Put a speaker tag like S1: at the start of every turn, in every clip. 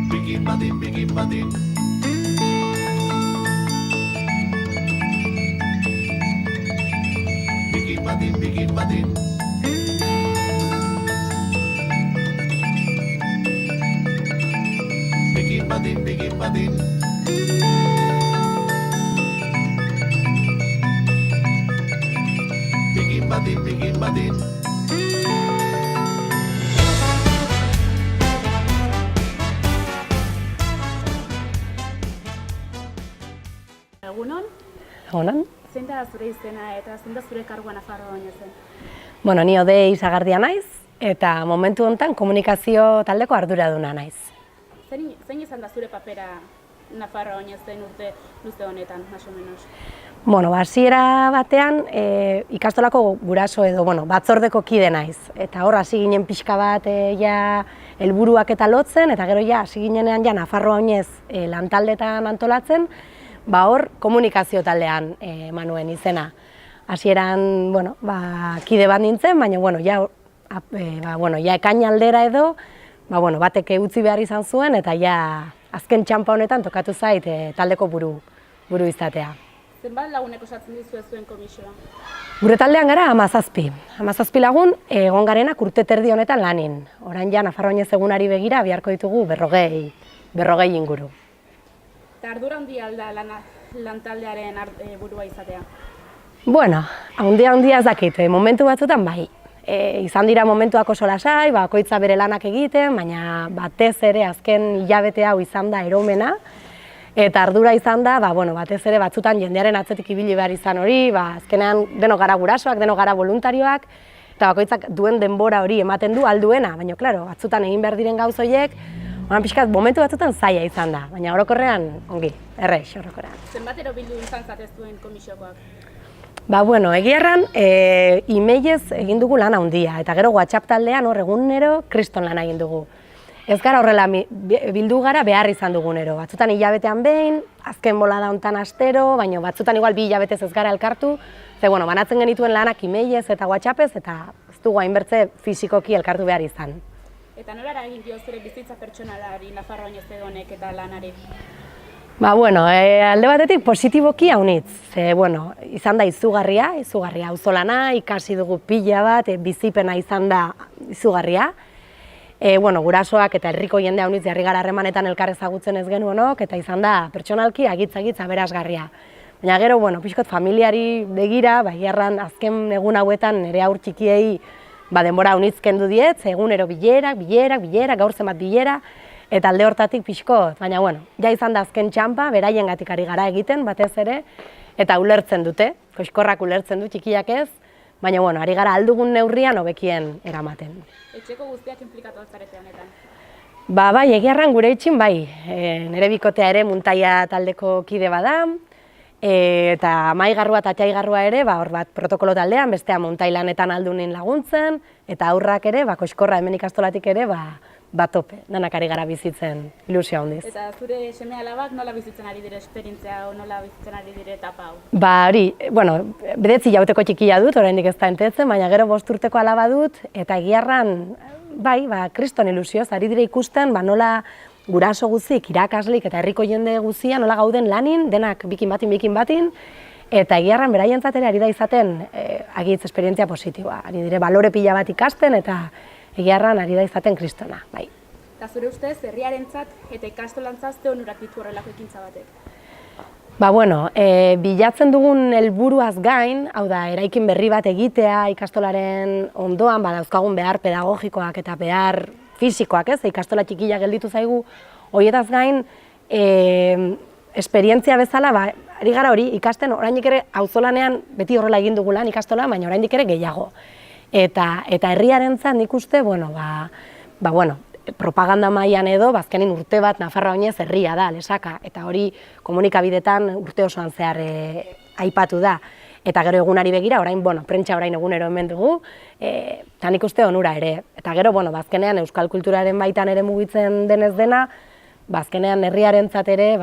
S1: Begin badin. Begin badin. Begin badin. Begin badin. Begin badin. Begin badin. Begin badin.
S2: Egunon?
S3: Egunon?
S2: Zein da zure izena eta zein da zure kargua Nafarroan zen?
S3: Bueno, ni Odei Sagardia naiz eta momentu honetan komunikazio taldeko arduraduna naiz.
S2: Zein izan da zure papera Nafarroan zen urte luze honetan, más o menos?
S3: Bueno, hasiera batean ikastolako guraso edo batzordeko kide naiz. Eta hor hasi ginen pixka bat ja helburuak eta lotzen, eta gero ja hasi ginenean ja Nafarroan lantaldetan antolatzen, hor komunikazio taldean manuen izena. Hasieran, kide bat nintzen, baina ja ekain aldera edo, batek utzi behar izan zuen, eta ja azken txanpa honetan tokatu zait taldeko buru izatea.
S2: Zenbat lagunek osatzen dizue zuen komisioa?
S3: Gure taldean gara 17. 17 lagun egon garenak urte terdi honetan lanin. Orain ja Nafarroan egunari begira beharko ditugu 40 inguru.
S2: Eta ardura handia alda lantaldearen burua izatea?
S3: Bueno, handia ez dakit, momentu batzutan bai. Izan dira momentuak oso lasai, bakoitza bere lanak egiten, baina batez ere azken hilabete hau izan da eromena. Eta ardura izan da, batez ere batzutan jendearen atzetik ibili behar izan hori, azkenean denok gara gurasoak, denok gara voluntarioak, eta bakoitzak duen denbora hori ematen du alduena, baina klaro, batzutan egin behar diren gauz horiek, pixkat momentu batzutan zaila izan da, baina orokorrean ongi, errex orokorrean.
S2: Zenbatero bildu izan zatez duen komisiokoak?
S3: Egiarran, emailez egin dugu lan handia, eta gero WhatsApp taldean hor egunero kriston lan egin dugu. Ez gara horrela bildu gara behar izan dugunero. Batzutan hilabetean behin, azken bolada hontan astero, baina batzutan igual 2 hilabetez ez gara elkartu. Banatzen genituen lanak emailez eta WhatsAppez, eta ez dugu hainbertze fisikoki elkartu behar izan.
S2: Eta nolara egin dio zure bizitza pertsonalari Nafarroan honek eta lanari?
S3: Alde batetik positiboki haunitz. Izan da izugarria auzolana, ikasi dugu pila bat, bizipena izan da izugarria. Gurasoak eta herriko jende haunitz jarri gara harremanetan elkar ezagutzen ez genuenok, eta izan da pertsonalki agitz aberasgarria. Baina gero, pixkot familiari begira, egiarran azken egun hauetan nire haur txikiei denbora haunitz kendu diet, egunero bilerak, gaur zenbat bilera, eta alde hortatik pixkot. Baina, ja izan da azken txanpa, beraiengatik ari gara egiten, batez ere, eta ulertzen dute, koxkorrak ulertzen du txikiak ez, baina, ari gara aldugun neurrian hobekien eramaten.
S2: Etxeko guztiak inplikatu altzarete honetan?
S3: Bai, egiarran gure etxin bai. Nire bikotea ere muntaia taldeko kide bada, eta amaigarrua eta atxaigarrua ere, hor bat protokolo taldean, bestea muntailanetan aldunin laguntzen, eta aurrak ere, koxkorra hemen ikastolatik ere, tope, denak ari gara bizitzen ilusio handiz.
S2: Eta zure seme-alabak nola bizitzen ari dire esperientzia hau, nola bizitzen ari dire etapa hau?
S3: Hori, 9 jauteko txikia dut, oraindik ez da entetzen, baina gero 5 urteko alaba dut, eta egiarran, kriston ilusioz, ari dire ikusten, nola guraso guzik, irakaslik eta herriko jende guzia, nola gauden lanin, denak bikin batin, eta egiarran beraientzat ere ari da izaten agitz esperientzia positiboa. Ari dire balore pila bat ikasten eta egiarran ari da izaten kristona, bai.
S2: Eta zure ustez, herriarentzat eta ikastolantzat ze onurak ditu horrelako ekintza batek?
S3: Ba, bueno, bilatzen dugun helburuaz gain, hau da, eraikin berri bat egitea ikastolaren ondoan, dauzkagun behar pedagogikoak eta behar fisikoak, ez, ikastola txikila gelditu zaigu, horietaz gain, esperientzia bezala, ari gara hori ikasten, oraindik ere auzolanean beti horrela egin dugu lan ikastola, baina oraindik ere gehiago. Eta herriarentzat nik uste, propaganda mailan edo, bazkenin urte bat Nafarroa oinez herria da, Lesaka, eta hori komunikabidetan urte osoan zehar aipatu da. Eta gero egunari begira, orain, prentsa orain egunero hemen dugu, eta nik uste onura ere. Eta gero, bazkenean euskal kulturaren baitan ere mugitzen denez dena, bazkenean herriarentzat ere,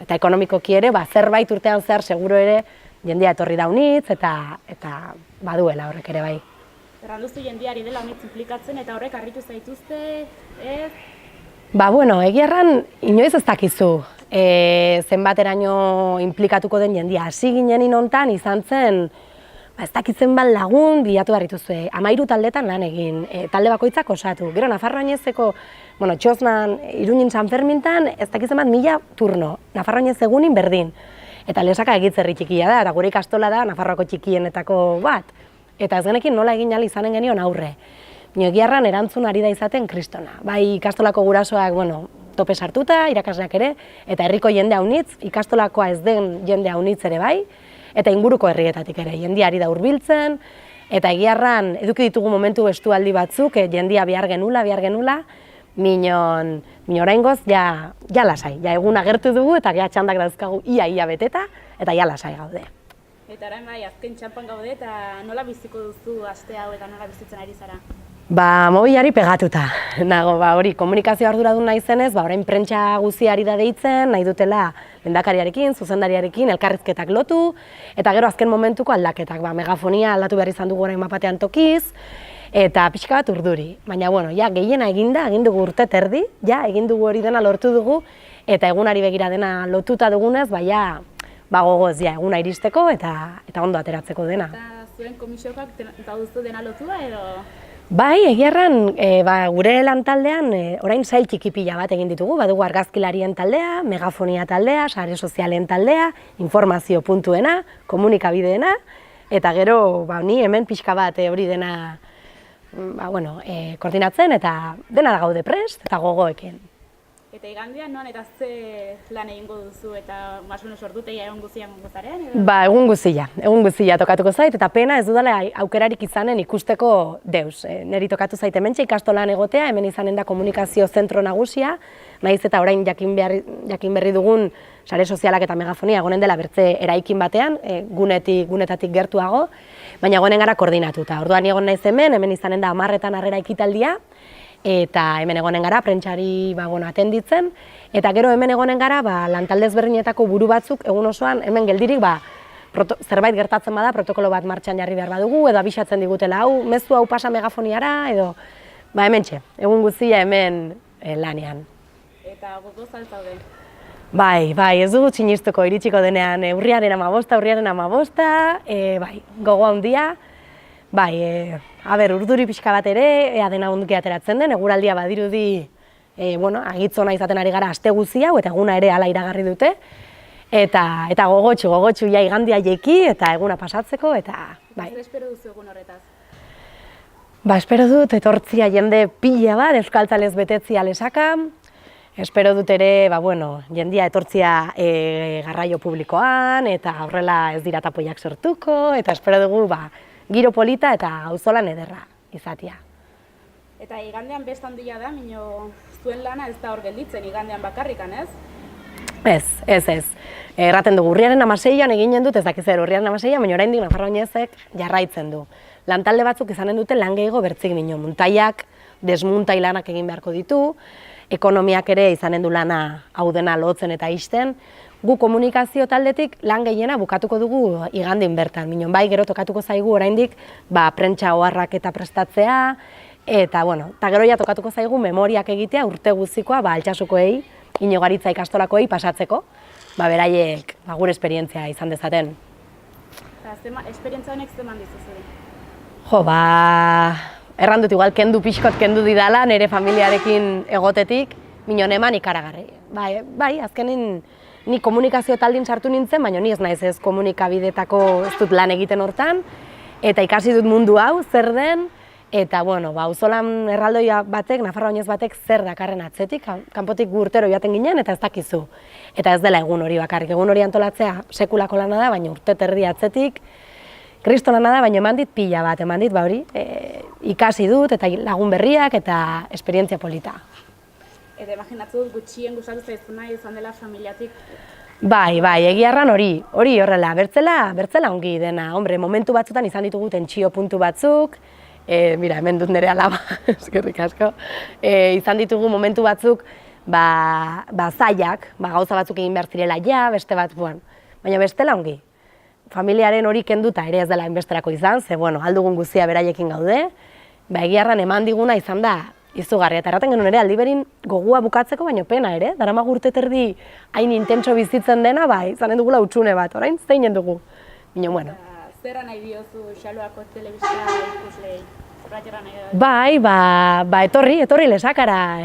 S3: eta ekonomikoki ere, zerbait urtean zehar seguro ere jendea etorri daunitz, eta baduela horrek ere bai.
S2: Erranduzu jendeari dela honetz implikatzen eta horrek harritu zaituzte, ez?
S3: Egia erran, inoiz ez dakizu zenbateraino implikatuko den jendia. Hasi ginen inontan izan zen, ez dakitzen bat lagun bilatu harrituzue. 13 taldetan lan egin, talde bakoitzak osatu. Gero Nafarroa oinezeko, Txosnan, Iruñin San Fermintan, ez dakitzen bat 1000 turno. Nafarroa oinez egunin berdin. Eta Lesaka egitzerri txikia da, eta gure ikastola da Nafarroako txikienetako bat. Eta ez genekin nola egin ahal izanen genion aurre. Egiarran erantzun ari da izaten kristona. Bai ikastolako gurasoak, tope sartuta, irakasleak ere, eta herriko jende haunitz, ikastolakoa ez den jende haunitz ere bai, eta inguruko herrietatik ere, jendia ari da hurbiltzen, eta egiarran eduki ditugu momentu bestualdi batzuk, jendia behar genula, minon oraingoz, ja lasai, ja egun agertu dugu, eta ja txandak dauzkagu ia beteta, eta ja lasai gaude.
S2: Eta orain bai, azken txampan gaude, eta nola biziko duzu aste hau eta nola bizitzen ari zara?
S3: Mobilari pegatuta nago, hori komunikazio arduradun naizenez, orain prentsa guztiari da deitzen, nahi dutela lehendakariarekin, zuzendariarekin, elkarrizketak lotu, eta gero azken momentuko aldaketak, megafonia aldatu behar izan dugu orain mapatean tokiz, eta pixka bat urduri. Baina, gehiena egin dugu urte terdi, egin dugu hori dena lortu dugu, eta egunari begira dena lotuta dugunez, gogoz, eguna iristeko eta ondo ateratzeko dena.
S2: Eta zuen komisioak duzu dena lotua edo?
S3: Bai, egiarran, gure lantaldean orain sail txiki pila bat egin ditugu, badugu argazkilarien taldea, megafonia taldea, sare sozialen taldea, informazio puntuena, komunikabideena, eta gero ni hemen pixka bat hori dena koordinatzen eta dena da gaude prest eta gogoekin.
S2: Eta igandean noan eta ze lan egingo duzu eta masunu sortuteia egun guztian gozaren?
S3: Egun guztia tokatuko zait, eta pena ez dudala aukerarik izanen ikusteko deus. Neri tokatu zait hementxe ikastolan egotea, hemen izanen da komunikazio zentro nagusia, nahiz eta orain jakin berri dugun sare sozialak eta megafonia egonen dela bertze eraikin batean, gunetatik gertuago, baina egonen gara koordinatuta. Orduan egon naiz hemen izanen da 10etan harrera ekitaldia, eta hemen egonen gara, prentsari atenditzen, eta gero hemen egonen gara lantalde ezberdinetako buru batzuk egun osoan hemen geldirik zerbait gertatzen bada, protokolo bat martxan jarri behar badugu, edo abisatzen digutela, mezu hau pasa megafoniara, edo hementxe, egun guztia hemen lanean.
S2: Eta gogo zaude?
S3: Bai, ez dugu txinistuko iritsiko denean urriaren 15, gogo handia, urduri pixka bat ere, ea dena onduki ateratzen den, eguraldia badirudi, agitzona izaten ari gara aste guzti hau, eta eguna ere hala iragarri dute, eta gogotxu, igandia jeki, eta eguna pasatzeko, eta
S2: Zer espero duzu egun horretaz?
S3: Espero dut, etortzia jende pila bat, euskaltzalez betetzia Lesaka, espero dut ere, jendia etortzia garraio publikoan, eta horrela ez dira tapoiak sortuko, eta espero dugu, giro polita eta auzolan ederra izatea.
S2: Eta igandean beste handia da, zuen lana ez da hor gelditzen igandean bakarrikan, ez?
S3: Ez. Erraten dugu, urriaren 16an eginen dut, ez dakiz zer urriaren 16an, baina oraindik Nafarroa oinezek jarraitzen du. Lantalde batzuk izanen dute lan gehiago bertzik mino, muntaiak, desmuntai lanak egin beharko ditu, ekonomiak ere izanen du lana hau dena lotzen eta ixten, gu komunikazio taldetik lan gehiena bukatuko dugu igandin bertan. Minon gero tokatuko zaigu oraindik prentsa oharrak eta prestatzea, eta gero ja tokatuko zaigu memoriak egitea urte guztikoa Altsasukoei, Inigo Garitza ikastolakoei pasatzeko. beraiek gure esperientzia izan dezaten.
S2: Eta esperientzia honek zeman dizuzuri?
S3: Jo, erran dut igual kendu didala nire familiarekin egotetik, minon eman ikaragarri. Bai, azkenin ni komunikazio taldin sartu nintzen, baina ni ez naiz ez komunikabidetako ez dut lan egiten hortan, eta ikasi dut mundu hau, zer den, eta, auzolan erraldoi batek, Nafarroa oinez batek zer dakarren atzetik, kanpotik urtero joaten ginen, eta ez dakizu. Eta ez dela egun hori bakarrik, egun hori antolatzea sekulako lana da, baina urte terdi atzetik, kristo lana da, baina eman dit pila bat, ikasi dut, eta lagun berriak, eta esperientzia polita.
S2: Eta imaginatzu dut gutxien gustatu zaizuna izan dela familiatik.
S3: Bai, egia erran hori horrela, bertzela ongi dena, momentu batzutan izan ditugu tentsio puntu batzuk, mira, hemen dut nire alaba, eskerrik asko, izan ditugu momentu batzuk, zailak, gauza batzuk egin behar zirela beste bat, baina bestela ongi. Familiaren hori kenduta ere ez dela inbesterako izan, ze, aldugun guztia beraiekin gaude, egia erran eman diguna izan da izugarria, eta erraten genuen ere aldiberin gogua bukatzeko, baino pena ere, darama urte terdi hain intentso bizitzen dena, izanen dugula utxune bat, orain zeinen dugu. Bino,
S2: Zerra nahi diozu Xaloako telebista ikusleei?
S3: Etorri lesakara,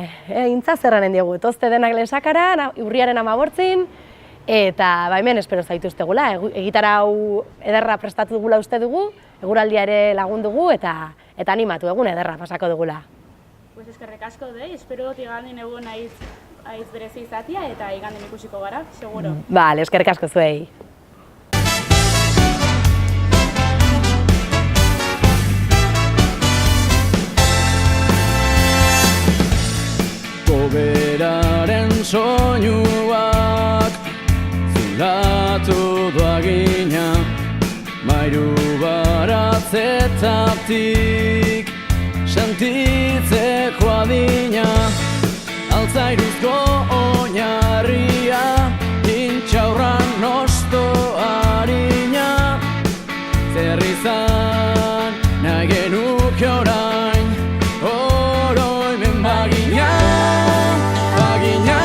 S3: intza zerranen diogu, etozte denak lesakara, urriaren 18, eta hemen espero zaituztegula, egitara hau ederra prestatu dugula uste dugu, eguraldia ere lagun dugu, eta animatu egun ederra pasako dugula.
S2: Pues eskerrik asko espero igandin egun aiz berezi izatia eta igandin ikusiko gara, seguro.
S3: Bale, eskerrik asko zuei.
S4: Koberaren soinuak zulatu doagina, mairu baratzetatik sentitzeko adina, altzairuzko oinarria, intxaurran nosto harina, zer izan nahi genuke orain, oroimen bagina, adina,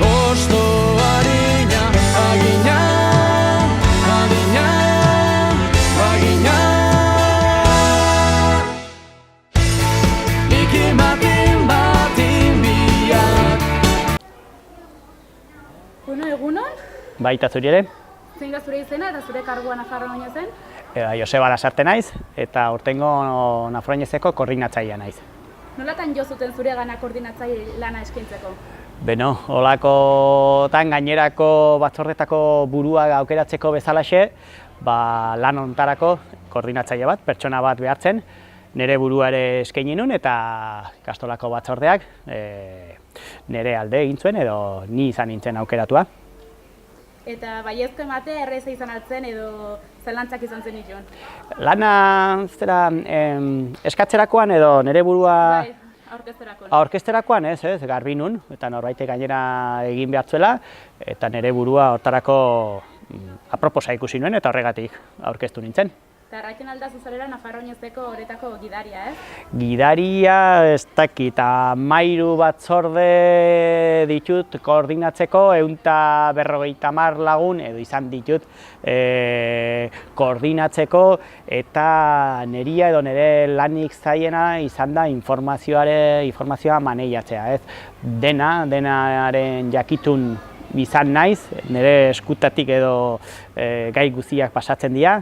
S4: osto harina, agina,
S2: egunon?
S5: Baita zuri ere.
S2: Zein da zure izena eta zure kargua Nafarroa oinezen?
S5: Joseba Lasarte naiz, eta urtengo Nafarroa oinezeko koordinatzailea naiz.
S2: Nolatan jo zuten zure gana koordinatzaile lana eskaintzeko?
S5: Beno, holakotan gainerako batzordetako burua aukeratzeko bezalaxe, lan hontarako koordinatzaile bat, pertsona bat behartzen, nire buruare eskaini nun eta ikastolako batzordeak nire alde egin zuen edo ni izan nintzen aukeratua.
S2: Eta baiezko ematea erreza izan altzen edo zalantzak izan zen itxon?
S5: Lana eskatzerakoan edo nire burua aurkezterakoan ez, garbi nun, eta norbaitek gainera egin behar zuela, eta nire burua hortarako aproposa ikusi nuen eta horregatik aurkeztu nintzen.
S2: Eta erraiten aldazu zarela Nafarroa oinezeko horretako gidaria, ez?
S5: Gidaria ez dakit, mairu batzorde ditut koordinatzeko, 150 lagun edo izan ditut koordinatzeko, eta neria edo nire lanik zaiena izan da informazioa maneiatzea, ez? Denaren jakitun izan naiz, nire eskutatik edo gai guztiak pasatzen dira,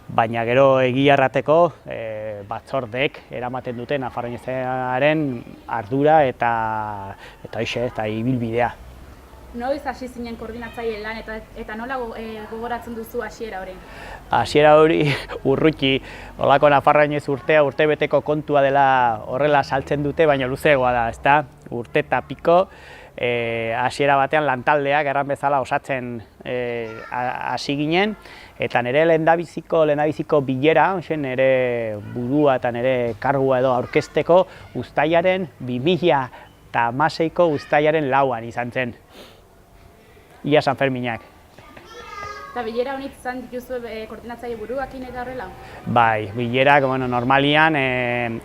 S5: baina gero egia errateko batzordeek eramaten dute Nafarroa oinezaren ardura eta ibilbidea.
S2: Noiz hasi zinen koordinatzaile lan eta nola gogoratzen duzu hasiera hori?
S5: Hasiera hori urruti, holako Nafarroa oinez urtebeteko kontua dela horrela saltzen dute, baina luzeagoa da, ezta? Urte eta piko, hasiera batean lantaldeak erran bezala osatzen hasi ginen, eta nire lehendabiziko bilera, nire burua eta nire kargua edo aurkezteko uztailaren 2016ko uztailaren 4 izan zen. Ia Sanferminak.
S2: Eta bilera honit izan dituzu koordinatzaile buruakin eta horrela?
S5: Bai, bilerak normalian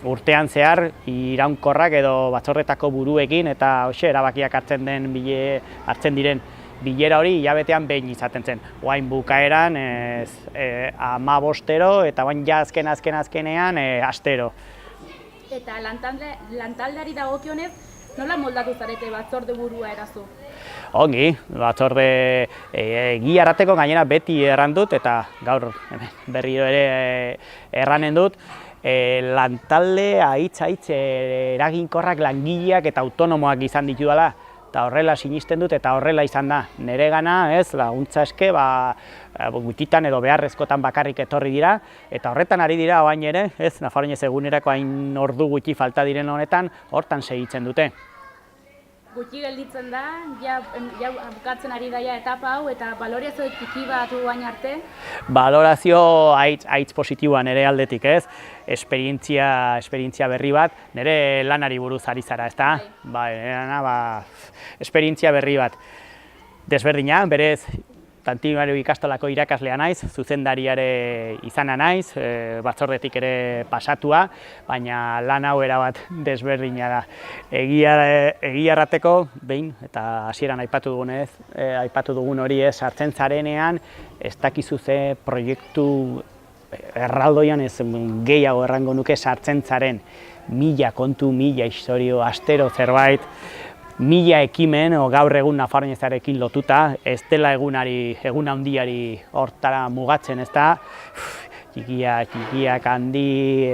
S5: urtean zehar iraunkorrak edo batzordetako buruekin eta hoxe erabakiak hartzen diren bilera hori hilabetean behin izaten zen. Oain bukaeran 15 eta oain ja azkenean astero.
S2: Eta lantaldeari dagokionez, nola moldatu zarete batzorde burua erazu?
S5: Ongi, batzorde egiarrateko gainera beti erran dut eta gaur berriro ere erranen dut. Lantalde haitz eraginkorrak langileak eta autonomoak izan ditudala. Eta horrela sinisten dut eta horrela izan da. Nere gana, laguntza eske, gutitan edo beharrezkotan bakarrik etorri dira, eta horretan ari dira oain ere, Nafarroinez egunerako hain ordu gutxi falta diren honetan, hortan segitzen dute.
S2: Gutxi gelditzen da, ja bukatzen ari daia etapa hau, eta balorazio txiki bat guain arte?
S5: Balorazio haitz positiboa nire aldetik, esperientzia berri bat, nire lanari buruz ari zara, ezta? Bai, esperientzia berri bat. Desberdina, berez, Tantimario ikastolako irakaslea naiz, zuzendariare izana naiz, batzordetik ere pasatua, baina lan hau erabat desberdina da. Egiarrateko, behin, eta hasieran aipatu dugun hori sartzen zarenean, ez dakizu ze proiektu erraldoian ez gehiago errango nuke sartzen zaren. 1000 kontu, 1000 historio, astero zerbait, 1000 ekimen, gaur egun Nafarroinezarekin lotuta, ez dela egun handiari hortara mugatzen, ez da, txikiak handi,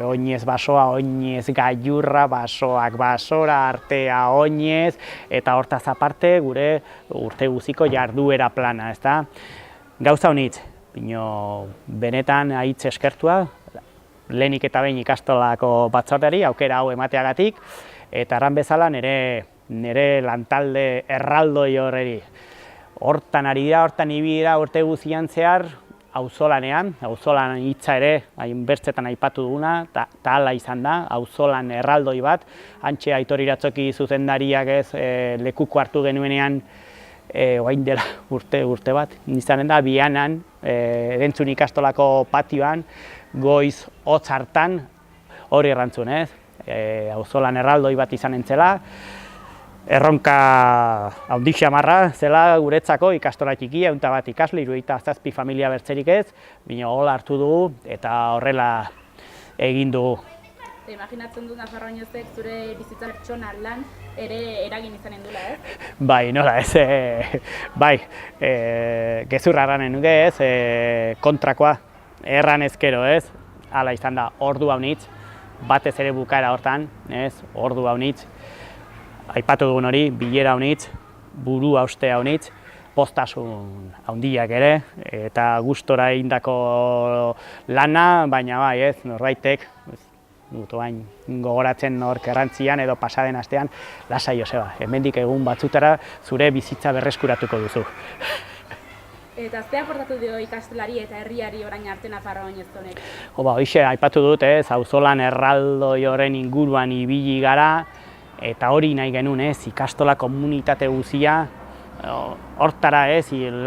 S5: oinez basoa, oinez gailurra, basoak basora, artea oinez, eta hortaz aparte gure urte guziko jarduera plana, ez da. Gauza honitz, benetan haitz eskertua, lehenik eta behin ikastolako batzordeari, aukera hau emateagatik, eta erran bezala nire lantalde erraldoi horreri. Hortan ari da, hortan ibili da urte guztian zehar, auzolan hitza ere, hainbertzetan aipatu duguna, eta hala izan da, auzolan erraldoi bat, hantxe Aitor Iratzoki zuzendariak lekuko hartu genuenean, orain dela urte bat, izanen da, Bianan, Erentzun ikastolako patioan, goiz hotz hartan, hori errantzun, auzolan erraldoi bat izan entzela, erronka handi xamarra zela guretzako ikastola txikia, 101 ikasle, 77 familia bertzerik ez, baina hola hartu dugu eta horrela egin dugu.
S2: Imaginatzen du Nafarroinezek zure bizitza pertsonalean ere eragin izanen dula, ez?
S5: Bai, nola ez, gezurra erranen nuke ez, kontrakoa, erran ezkero ez, hala izan da, ordu haunitz, batez ere bukaera hortan, ez, ordu haunitz, aipatu dugun hori, bilera haunitz, buru hauste haunitz, poztasun handiak ere, eta gustora egindako lana, baina bai ez, norbaitek, bain gogoratzen hor kerrantzian edo pasaden astean, lasai Joseba, hemendik egun batzutara zure bizitza berreskuratuko duzu.
S2: Eta ze aportatu dio ikastolari eta herriari orain arte Nafarroinez honek?
S5: Hoxe, aipatu dut, auzolan erraldoi horren inguruan ibili gara, eta hori nahi genuen, ikastola komunitate guzia, hortara,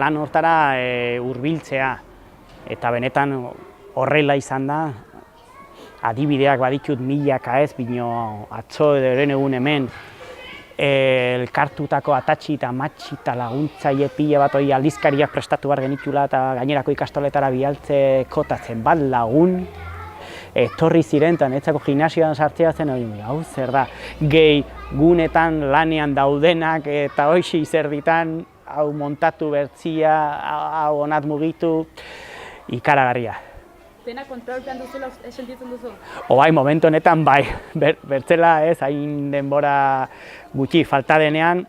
S5: lan hortara hurbiltzea. Eta benetan horrela izan da, adibideak baditut milaka ez, bino atzo edo eren egun hemen, elkartutako atatxi eta matxi eta laguntzaile pila bat hori aldizkariak prestatu behar genitula eta gainerako ikastoletara bialtzeko eta zenbat lagun etorri ziren eta netzako gimnasioan sartzea zen hori, hau zer da, gehi gunetan lanean daudenak eta hoxi zerditan hau montatu bertzia, hau onat mugitu, ikaragarria.
S2: Dena kontrolpean duzula sentitzen duzu?
S5: Bai, momentu honetan bai, bertzela hain denbora gutxi falta denean,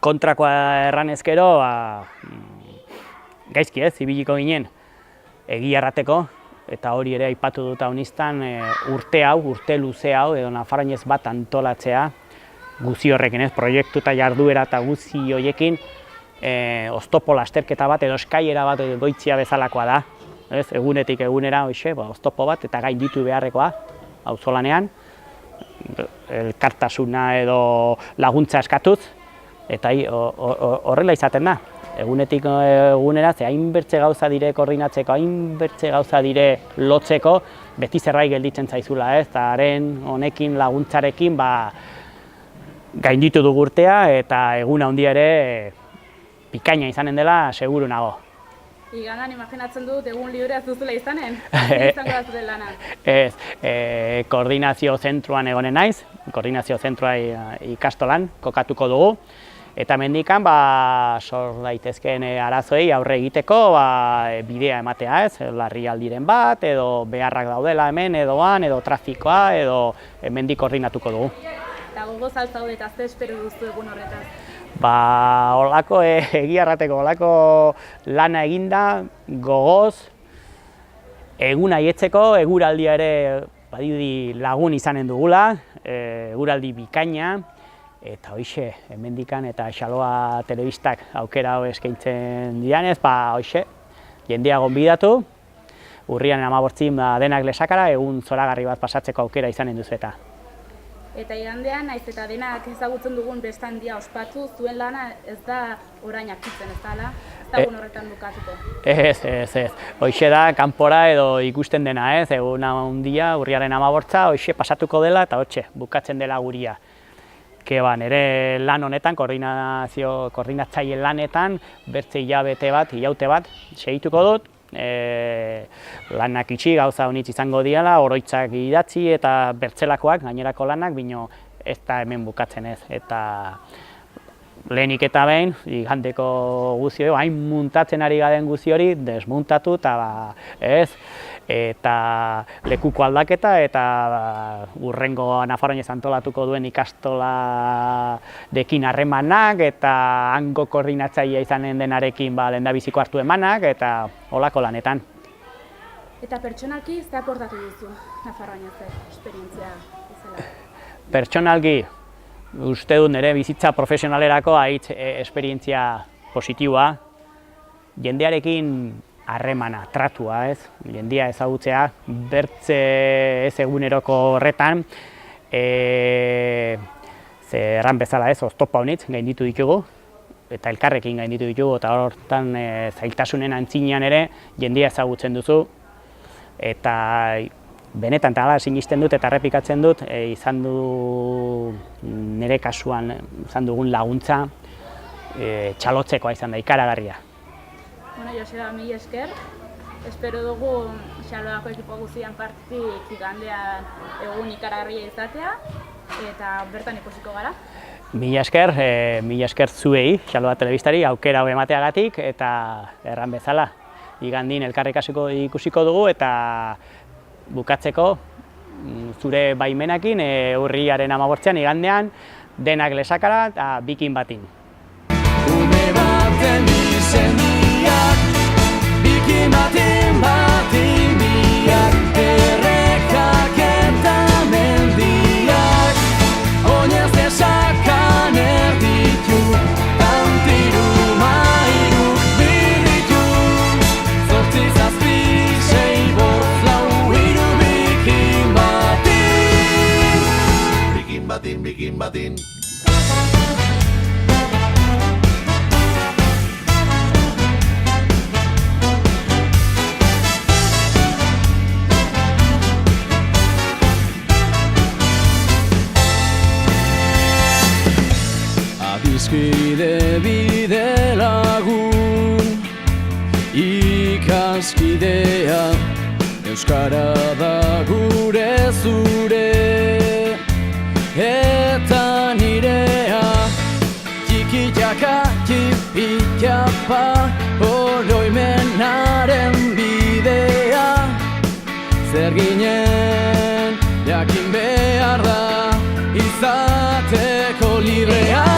S5: kontrakoa erranezkero, gaizki ibiliko ginen, egiarrateko, eta hori ere aipatu dut honiztan urte luze hau, edo Nafarroinez bat antolatzea, guzi horrekin proiektu eta jarduera eta guzi horiekin, oztopo lasterketa bat edo eskailera bat goitzia bezalakoa da. Egunetik egunera oztopo bat eta gainditu beharrekoa auzolanean, elkartasuna edo laguntza eskatuz, eta horrela izaten da. egunetik egunera, ze hainbertze gauza dire koordinatzeko, hainbertze gauza dire lotzeko, beti zerbait gelditzen zaizula, ez? Eta haren honekin laguntzarekin gainditu dugu urtea eta egun handia ere bikaina izanen dela seguru nago.
S2: Igandan imaginatzen dut egun librea zuzula izanen, izango da zure lana.
S5: Ez, koordinazio zentroan egonen naiz, koordinazio zentroa ikastolan kokatuko dugu, eta mendikan sor daitezkeen arazoei aurre egiteko bidea ematea, ez, larrialdiren bat, edo beharrak daudela hemen, edo han, edo trafikoa, edo mendik koordinatuko dugu.
S2: Eta gogoz altzaude eta ze espero duzu egun horretaz?
S5: Holako, egia errateko, holako lana eginda, gogoz, eguna haietzeko, eguraldia ere badirudi lagun izanen dugula, eguraldi bikaina, eta hoxe, hemendikan eta Xaloa telebistak aukera hau eskaintzen dianez, hoxe, jendea gonbidatu, urriaren 18 denak Lesakara, egun zoragarri bat pasatzeko aukera izanen duzu eta.
S2: Eta igandean, naiz eta denak ezagutzen dugun beste handia ospatu, zuen lana ez da orain akitzen, ez dala? Ez da egun horretan bukatuko? Ez. Hoxe da, kanpora edo ikusten dena, ez? Egun handia, urriaren 18, hoxe pasatuko dela eta hoxe, bukatzen dela guria. Nire lan honetan, koordinatzaile lanetan, bertze hilaute bat, segituko dut. Lanak itxi, gauza honitz izango diala, oroitzak idatzi eta bertzelakoak, gainerako lanak, bino ez da hemen bukatzen ez. Eta lehenik eta behin, igandeko guzi hori, hain muntatzen ari garen guzi hori, desmuntatu eta lekuko aldaketa eta urrengo Nafarroinez antolatuko duen ikastolarekin harremanak eta hango koordinatzailea izanen denarekin lehendabiziko hartu emanak eta holako lanetan. Eta pertsonalki ze aportatu duzu Nafarroinez esperientzia bezala?
S5: Pertsonalki, uste dut nire bizitza profesionalerako esperientzia positiboa, jendearekin harremana, tratua, ez? Jendea ezagutzea, bertze ez eguneroko horretan, erran bezala ez, oztopa honitz gainditu ditugu, eta elkarrekin gainditu ditugu, eta hortan zailtasunen antzinean ere jendea ezagutzen duzu, eta benetan eta sinisten dut eta errepikatzen dut, izan du nire kasuan izan dugun laguntza txalotzekoa izan da, ikaragarria.
S2: Bueno, Joseba, mila esker. Espero dugu Xaloako ekipo guztian partik igandean egun ikaragarria izatea eta bertan ikusiko gara.
S5: Mila esker zuei, Xaloa telebistari, aukera hau emateagatik eta erran bezala. Igandin elkarrik ikusiko dugu eta bukatzeko zure baimenakin urriaren 18 igandean denak Lesakara eta bikin batin.
S4: Ume baten izendiak, bikin batin biak, errekak eta mendiak, oinez desakan erditu, tantiru mairu birritu, zortzi zazpi sei bost lau hiru bikin batin.
S1: Bikin batin.
S4: Adiskide bide lagun, ikaskidea, euskara da gure zure, eta nirea, txiki-txaka, txipi-txapa, oroimenaren bidea, zer ginen jakin behar da, izateko librea.